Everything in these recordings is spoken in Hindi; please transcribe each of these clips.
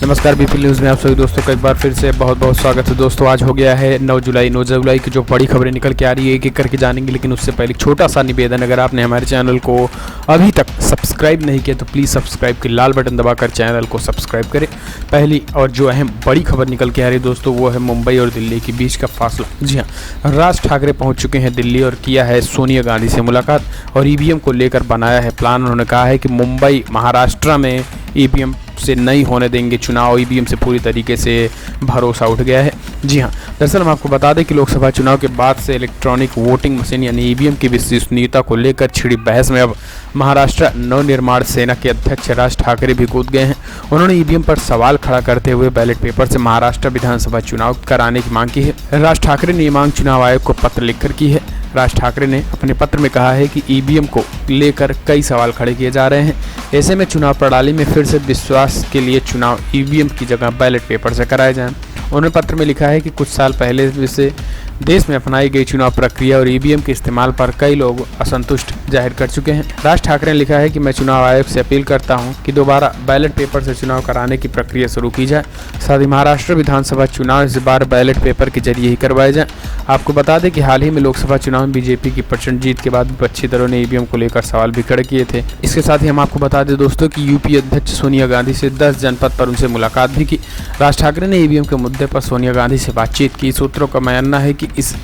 नमस्कार बीपी न्यूज़ में आप सभी दोस्तों का एक बार फिर से बहुत बहुत स्वागत है। दोस्तों आज हो गया है 9 जुलाई की जो बड़ी खबरें निकल के आ रही है एक एक करके जानेंगे, लेकिन उससे पहले एक छोटा सा निवेदन, अगर आपने हमारे चैनल को अभी तक सब्सक्राइब नहीं किया तो प्लीज़ सब्सक्राइब के लाल बटन दबाकर चैनल को सब्सक्राइब करें। पहली और जो अहम बड़ी खबर निकल के आ रही है दोस्तों वो है मुंबई और दिल्ली के बीच का फासला। जी हाँ, राज ठाकरे पहुँच चुके हैं दिल्ली और किया है सोनिया गांधी से मुलाकात और ईवीएम को लेकर बनाया है प्लान। उन्होंने कहा है कि मुंबई महाराष्ट्र में ईवीएम से नहीं होने देंगे चुनाव, ईवीएम से पूरी तरीके से भरोसा उठ गया है। जी हाँ, दरअसल हम आपको बता दें कि लोकसभा चुनाव के बाद से इलेक्ट्रॉनिक वोटिंग मशीन यानी ईवीएम की विश्वसनीयता को लेकर छिड़ी बहस में अब महाराष्ट्र नवनिर्माण सेना के अध्यक्ष राज ठाकरे भी कूद गए हैं। उन्होंने ईवीएम पर सवाल खड़ा करते हुए बैलेट पेपर से महाराष्ट्र विधानसभा चुनाव कराने की मांग की है। राज ठाकरे ने ये मांग चुनाव आयोग को पत्र लिखकर की है। राज ठाकरे ने अपने पत्र में कहा है कि ईवीएम को लेकर कई सवाल खड़े किए जा रहे हैं। ऐसे में चुनाव प्रणाली में फिर से विश्वास के लिए चुनाव ईवीएम की जगह बैलेट पेपर से कराए जाएं। उन्होंने पत्र में लिखा है कि कुछ साल पहले से देश में अपनाई गई चुनाव प्रक्रिया और ईवीएम के इस्तेमाल पर कई लोग असंतुष्ट जाहिर कर चुके हैं। राज ठाकरे ने लिखा है कि मैं चुनाव आयोग से अपील करता हूं कि दोबारा बैलेट पेपर से चुनाव कराने की प्रक्रिया शुरू की जाए। साथ ही महाराष्ट्र विधानसभा चुनाव इस बार बैलेट पेपर के जरिए ही करवाए जाएं। आपको बता दें कि हाल ही में लोकसभा चुनाव में बीजेपी की प्रचंड जीत के बाद विपक्षी दलों ने ईवीएम को लेकर सवाल भी खड़े किए थे। इसके साथ ही हम आपको बता दें दोस्तों कि यूपी अध्यक्ष सोनिया गांधी से 10 जनपद पर उनसे मुलाकात भी की। राज ठाकरे ने ईवीएम के मुद्दे पर सोनिया गांधी से बातचीत की। सूत्रों का मानना है कि इस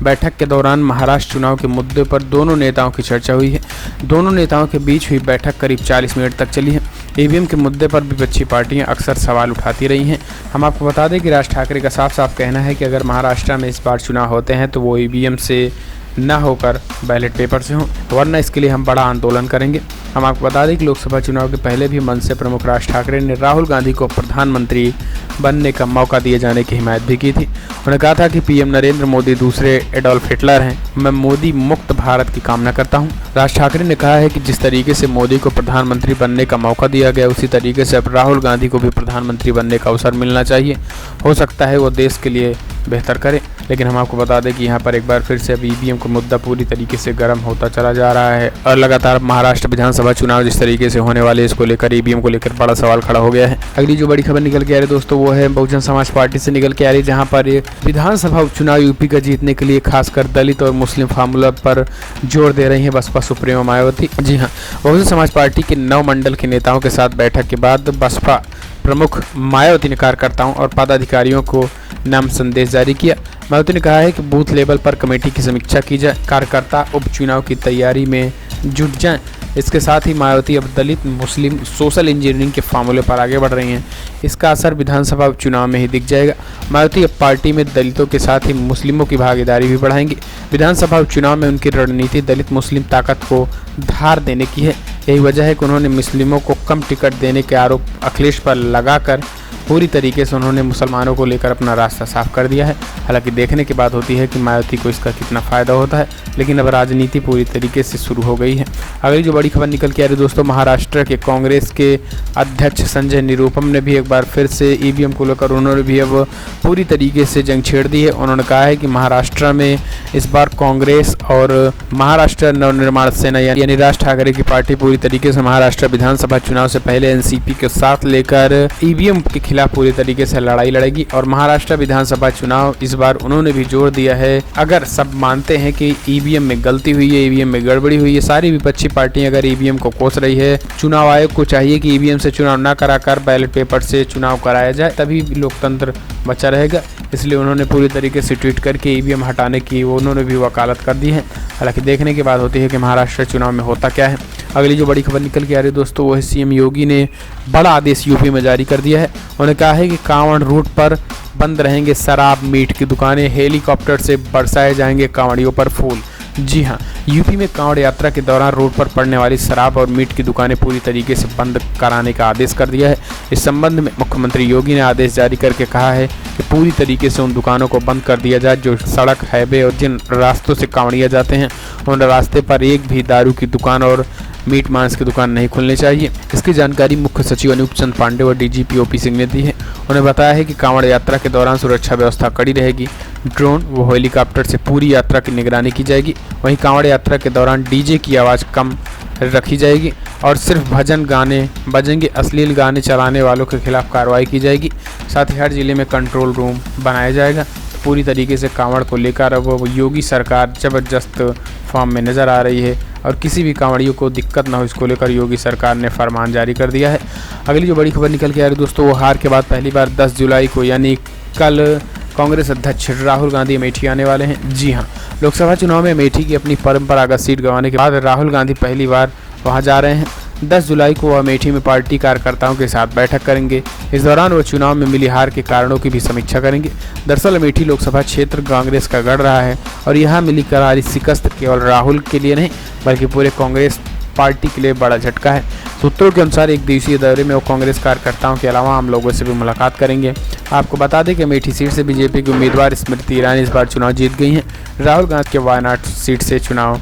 बैठक के दौरान महाराष्ट्र चुनाव के मुद्दे पर दोनों नेताओं की चर्चा हुई है। दोनों नेताओं के बीच हुई बैठक करीब 40 मिनट तक चली है। ईवीएम के मुद्दे पर विपक्षी पार्टियां अक्सर सवाल उठाती रही हैं। हम आपको बता दें कि राज ठाकरे का साफ साफ कहना है कि अगर महाराष्ट्र में इस बार चुनाव होते हैं तो वो ईवीएम से न होकर बैलेट पेपर से हों, वरना इसके लिए हम बड़ा आंदोलन करेंगे। हम आपको बता दें कि लोकसभा चुनाव के पहले भी मंच से प्रमुख राज ठाकरे ने राहुल गांधी को प्रधानमंत्री बनने का मौका दिए जाने की हिमायत भी की थी। उन्होंने कहा था कि पीएम नरेंद्र मोदी दूसरे एडोल्फ हिटलर हैं, मैं मोदी मुक्त भारत की कामना करता हूं। राज ठाकरे ने कहा है कि जिस तरीके से मोदी को प्रधानमंत्री बनने का मौका दिया गया उसी तरीके से अब राहुल गांधी को भी प्रधानमंत्री बनने का अवसर मिलना चाहिए। हो सकता है वो देश के लिए बेहतर करे। लेकिन हम आपको बता दें कि यहाँ पर एक बार फिर से अब ईवीएम का मुद्दा पूरी तरीके से गर्म होता चला जा रहा है और लगातार महाराष्ट्र विधानसभा चुनाव जिस तरीके से होने वाले इसको लेकर ईवीएम को लेकर बड़ा सवाल खड़ा हो गया है। अगली जो बड़ी खबर निकल के आ रही है दोस्तों वो है बहुजन समाज पार्टी से निकल के आ रही है, जहाँ पर विधानसभा उपचुनाव यूपी का जीतने के लिए खासकर दलित और मुस्लिम फार्मूला पर जोर दे रही है बसपा सुप्रीमो मायावती। जी हाँ, बहुजन समाज पार्टी के 9 मंडल के नेताओं के साथ बैठक के बाद बसपा प्रमुख मायावती ने कार्यकर्ताओं और पदाधिकारियों को नाम संदेश जारी किया। मायावती ने कहा है कि बूथ लेवल पर कमेटी की समीक्षा की जाए, कार्यकर्ता उपचुनाव की तैयारी में जुट जाएं। इसके साथ ही मायावती अब दलित मुस्लिम सोशल इंजीनियरिंग के फार्मूले पर आगे बढ़ रही हैं। इसका असर विधानसभा उपचुनाव में ही दिख जाएगा। मायावती अब पार्टी में दलितों के साथ ही मुस्लिमों की भागीदारी भी बढ़ाएंगी। विधानसभा उपचुनाव में उनकी रणनीति दलित मुस्लिम ताकत को धार देने की है। यही वजह है कि उन्होंने मुस्लिमों को कम टिकट देने के आरोप अखिलेश पर लगाकर पूरी तरीके से उन्होंने मुसलमानों को लेकर अपना रास्ता साफ कर दिया है। हालांकि देखने की बात होती है कि मायावती को इसका कितना फ़ायदा होता है, लेकिन अब राजनीति पूरी तरीके से शुरू हो गई है। अगली जो बड़ी खबर निकल के आ रही है दोस्तों, महाराष्ट्र के कांग्रेस के अध्यक्ष संजय निरुपम ने भी एक बार फिर से ईवीएम को लेकर उन्होंने भी अब पूरी तरीके से जंग छेड़ दी है। उन्होंने कहा है कि महाराष्ट्र में इस बार कांग्रेस और महाराष्ट्र नवनिर्माण सेना यानी राज ठाकरे की पार्टी पूरी तरीके से महाराष्ट्र विधानसभा चुनाव से पहले एनसीपी के साथ लेकर ईवीएम के खिलाफ पूरी तरीके से लड़ाई लड़ेगी। और महाराष्ट्र विधानसभा चुनाव इस बार उन्होंने भी जोर दिया है, अगर सब मानते हैं कि ईवीएम में गलती हुई है, ईवीएम में गड़बड़ी हुई है, सारी विपक्षी पार्टियां अगर ईवीएम को कोस रही है, चुनाव आयोग को चाहिए कि ईवीएम से चुनाव न कराकर बैलेट पेपर से चुनाव कराया जाए, तभी लोकतंत्र बचा रहेगा। इसलिए उन्होंने पूरी तरीके से ट्वीट करके ईवीएम हटाने की उन्होंने भी वकालत कर दी है। हालांकि देखने की बात होती है कि महाराष्ट्र चुनाव में होता क्या है। अगली जो बड़ी खबर निकल के आ रही है दोस्तों वो है सीएम योगी ने बड़ा आदेश यूपी में जारी कर दिया है। उन्होंने कहा है कि कांवड़ रूट पर बंद रहेंगे शराब मीट की दुकानें, हेलीकॉप्टर से बरसाए जाएंगे कांवड़ियों पर फूल। जी हाँ, यूपी में कांवड़ यात्रा के दौरान रोड पर पड़ने वाली शराब और मीट की दुकानें पूरी तरीके से बंद कराने का आदेश कर दिया है। इस संबंध में मुख्यमंत्री योगी ने आदेश जारी करके कहा है कि पूरी तरीके से उन दुकानों को बंद कर दिया जाए जो सड़क, हाईवे और जिन रास्तों से कांवड़िया जाते हैं उन रास्ते पर एक भी दारू की दुकान और मीट मांस की दुकान नहीं खुलनी चाहिए। इसकी जानकारी मुख्य सचिव अनूप चंद पांडे और डीजीपी ओपी सिंह ने दी है। उन्हें बताया है कि कांवड़ यात्रा के दौरान सुरक्षा व्यवस्था कड़ी रहेगी। ड्रोन व हेलीकॉप्टर से पूरी यात्रा की निगरानी की जाएगी। वहीं कांवड़ यात्रा के दौरान डीजे की आवाज़ कम रखी जाएगी और सिर्फ भजन गाने बजेंगे, अश्लील गाने चलाने वालों के खिलाफ कार्रवाई की जाएगी। साथ ही हर जिले में कंट्रोल रूम बनाया जाएगा। पूरी तरीके से कांवड़ को लेकर अब योगी सरकार ज़बरदस्त फॉर्म में नज़र आ रही है और किसी भी कांवड़ियों को दिक्कत ना हो, इसको लेकर योगी सरकार ने फरमान जारी कर दिया है। अगली जो बड़ी खबर निकल के आ रही है दोस्तों, वो हार के बाद पहली बार 10 जुलाई को यानी कल कांग्रेस अध्यक्ष राहुल गांधी अमेठी आने वाले हैं। जी हाँ, लोकसभा चुनाव में अमेठी की अपनी परंपरागत सीट गंवाने के बाद राहुल गांधी पहली बार वहां जा रहे हैं। 10 जुलाई को वो अमेठी में पार्टी कार्यकर्ताओं के साथ बैठक करेंगे। इस दौरान वो चुनाव में मिली हार के कारणों की भी समीक्षा करेंगे। दरअसल अमेठी लोकसभा क्षेत्र कांग्रेस का गढ़ रहा है और यहाँ मिली करारी शिकस्त केवल राहुल के लिए नहीं बल्कि पूरे कांग्रेस पार्टी के लिए बड़ा झटका है। सूत्रों के अनुसार एक दिवसीय दौरे में वो कांग्रेस कार्यकर्ताओं के अलावा आम लोगों से भी मुलाकात करेंगे। आपको बता दें कि अमेठी सीट से बीजेपी की उम्मीदवार स्मृति ईरानी इस बार चुनाव जीत गई हैं। राहुल गांधी के वायनाड सीट से चुनाव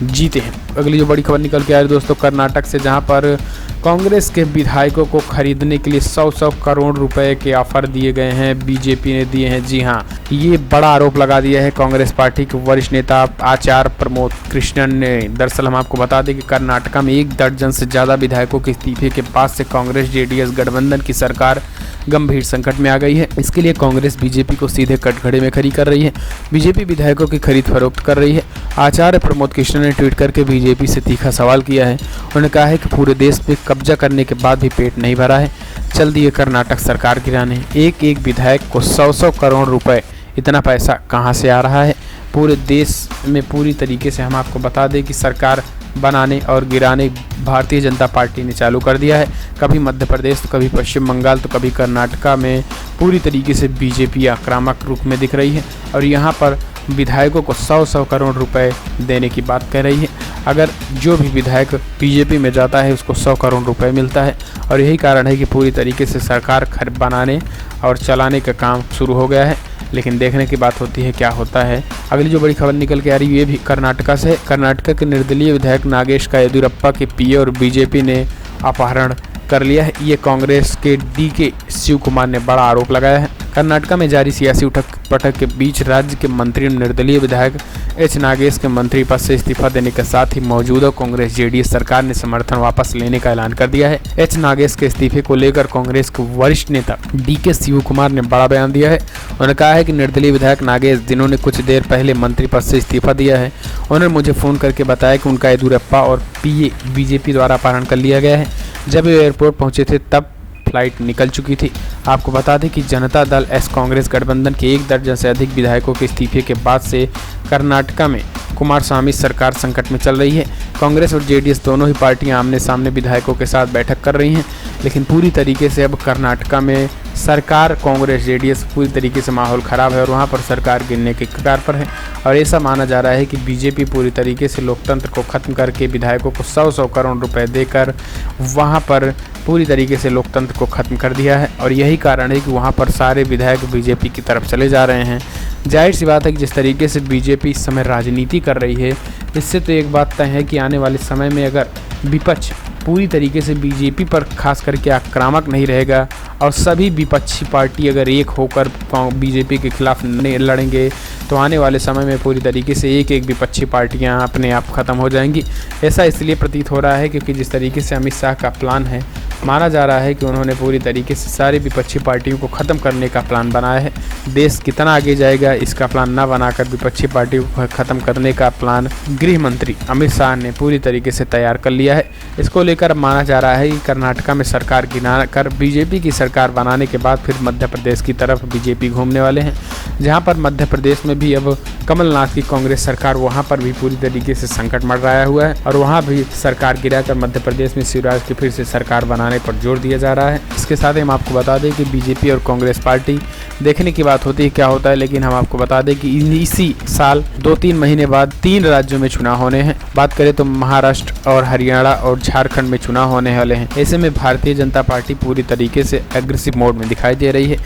जीते हैं। अगली जो बड़ी खबर निकल के आ रही है दोस्तों, कर्नाटक से, जहां पर कांग्रेस के विधायकों को खरीदने के लिए 100 करोड़ रुपए के ऑफर दिए गए हैं, बीजेपी ने दिए हैं। जी हां, ये बड़ा आरोप लगा दिया है कांग्रेस पार्टी के वरिष्ठ नेता आचार्य प्रमोद कृष्णन ने। दरअसल हम आपको बता दें कि कर्नाटक में 1 दर्जन से ज़्यादा विधायकों के इस्तीफे के बाद से कांग्रेस जेडीएस गठबंधन की सरकार गंभीर संकट में आ गई है। इसके लिए कांग्रेस बीजेपी को सीधे कटघरे में खड़ी कर रही है। बीजेपी विधायकों की खरीद फरोख्त कर रही है। आचार्य प्रमोद कृष्ण ने ट्वीट करके बीजेपी से तीखा सवाल किया है। उन्होंने कहा है कि पूरे देश पे कब्जा करने के बाद भी पेट नहीं भरा है, चल दिए कर्नाटक सरकार गिराने। एक एक विधायक को 100 करोड़ रुपए, इतना पैसा कहाँ से आ रहा है? पूरे देश में पूरी तरीके से हम आपको बता दें कि सरकार बनाने और गिराने भारतीय जनता पार्टी ने चालू कर दिया है। कभी मध्य प्रदेश तो कभी पश्चिम बंगाल तो कभी कर्नाटका में पूरी तरीके से बीजेपी आक्रामक रूप में दिख रही है और यहाँ पर विधायकों को 100 करोड़ रुपए देने की बात कह रही है। अगर जो भी विधायक बीजेपी में जाता है उसको 100 करोड़ रुपए मिलता है और यही कारण है कि पूरी तरीके से सरकार बनाने और चलाने का काम शुरू हो गया है। लेकिन देखने की बात होती है क्या होता है। अगली जो बड़ी खबर निकल के आ रही है ये भी कर्नाटका से। कर्नाटक के निर्दलीय विधायक नागेश का येदियुरप्पा के पीए और बीजेपी ने अपहरण कर लिया है। ये कांग्रेस के डीके शिव कुमार ने बड़ा आरोप लगाया है। कर्नाटका में जारी सियासी उठक पटक के बीच राज्य के मंत्री और निर्दलीय विधायक एच नागेश के मंत्री पद से इस्तीफा देने के साथ ही मौजूदा कांग्रेस जेडीएस सरकार ने समर्थन वापस लेने का ऐलान कर दिया है। एच नागेश के इस्तीफे को लेकर कांग्रेस के वरिष्ठ नेता डीके शिव कुमार ने बड़ा बयान दिया है। उन्होंने कहा है कि निर्दलीय विधायक नागेश, जिन्होंने कुछ देर पहले मंत्री पद से इस्तीफा दिया है, उन्होंने मुझे फोन करके बताया कि उनका येदियुरप्पा और पीए बीजेपी द्वारा अपहरण कर लिया गया है। जब वे एयरपोर्ट पहुंचे थे तब फ्लाइट निकल चुकी थी। आपको बता दें कि जनता दल एस कांग्रेस गठबंधन के 1 दर्जन से अधिक विधायकों के इस्तीफे के बाद से कर्नाटका में कुमारस्वामी सरकार संकट में चल रही है। कांग्रेस और जेडीएस दोनों ही पार्टियां आमने सामने विधायकों के साथ बैठक कर रही हैं, लेकिन पूरी तरीके से अब कर्नाटका में सरकार कांग्रेस जेडीएस पूरी तरीके से माहौल ख़राब है और वहां पर सरकार गिरने के कगार पर है और ऐसा माना जा रहा है कि बीजेपी पूरी तरीके से लोकतंत्र को ख़त्म करके विधायकों को 100 करोड़ रुपए देकर वहां पर पूरी तरीके से लोकतंत्र को ख़त्म कर दिया है और यही कारण है कि वहाँ पर सारे विधायक बीजेपी की तरफ चले जा रहे हैं। जाहिर सी बात है कि जिस तरीके से बीजेपी इस समय राजनीति कर रही है, इससे तो एक बात तय है कि आने वाले समय में अगर विपक्ष पूरी तरीके से बीजेपी पर खास करके आक्रामक नहीं रहेगा और सभी विपक्षी पार्टी अगर एक होकर बीजेपी के खिलाफ लड़ेंगे तो आने वाले समय में पूरी तरीके से एक एक विपक्षी पार्टियां अपने आप ख़त्म हो जाएंगी। ऐसा इसलिए प्रतीत हो रहा है क्योंकि जिस तरीके से अमित शाह का प्लान है, माना जा रहा है कि उन्होंने पूरी तरीके से सारी विपक्षी पार्टियों को ख़त्म करने का प्लान बनाया है। देश कितना आगे जाएगा इसका प्लान ना बनाकर विपक्षी पार्टियों को ख़त्म करने का प्लान गृह मंत्री अमित शाह ने पूरी तरीके से तैयार कर लिया है। इसको लेकर माना जा रहा है कि कर्नाटका में सरकार गिरा कर बीजेपी की सरकार बनाने के बाद फिर मध्य प्रदेश की तरफ बीजेपी घूमने वाले हैं, जहां पर मध्य प्रदेश में भी अब कमलनाथ की कांग्रेस सरकार वहां पर भी पूरी तरीके से संकट मंडराया हुआ है और वहां भी सरकार गिराकर मध्य प्रदेश में शिवराज की फिर से सरकार बनाने पर जोर दिया जा रहा है। इसके साथ ही हम आपको बता दें कि बीजेपी और कांग्रेस पार्टी देखने की बात होती है क्या होता है, लेकिन हम आपको बता दें कि इसी साल 2-3 महीने बाद 3 राज्यों में चुनाव होने हैं। बात करें तो महाराष्ट्र और हरियाणा और झारखंड में चुनाव होने वाले हैं। ऐसे में भारतीय जनता पार्टी पूरी तरीके से एग्रेसिव मोड में दिखाई दे रही है।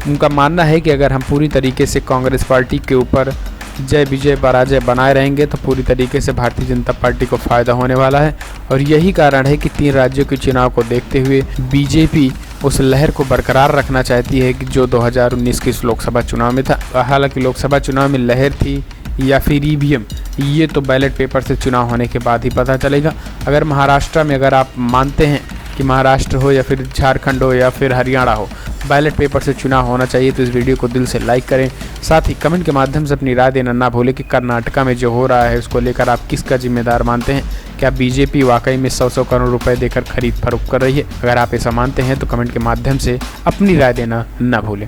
उनका मानना है कि अगर हम पूरी तरीके से कांग्रेस पार्टी के ऊपर जय विजय पराजय बनाए रहेंगे तो पूरी तरीके से भारतीय जनता पार्टी को फायदा होने वाला है और यही कारण है कि 3 राज्यों के चुनाव को देखते हुए बीजेपी उस लहर को बरकरार रखना चाहती है कि जो 2019 के लोकसभा चुनाव में था। हालांकि लोकसभा चुनाव में लहर थी या फिर ईवीएम ये तो बैलेट पेपर से चुनाव होने के बाद ही पता चलेगा। अगर महाराष्ट्र में अगर आप मानते हैं कि महाराष्ट्र हो या फिर झारखंड हो या फिर हरियाणा हो, बैलेट पेपर से चुनाव होना चाहिए, तो इस वीडियो को दिल से लाइक करें। साथ ही कमेंट के माध्यम से अपनी राय देना ना भूलें कि कर्नाटका में जो हो रहा है उसको लेकर आप किसका जिम्मेदार मानते हैं। क्या बीजेपी वाकई में 100 करोड़ रुपए देकर खरीद फरोख्त कर रही है? अगर आप ऐसा मानते हैं तो कमेंट के माध्यम से अपनी राय देना ना भूलें।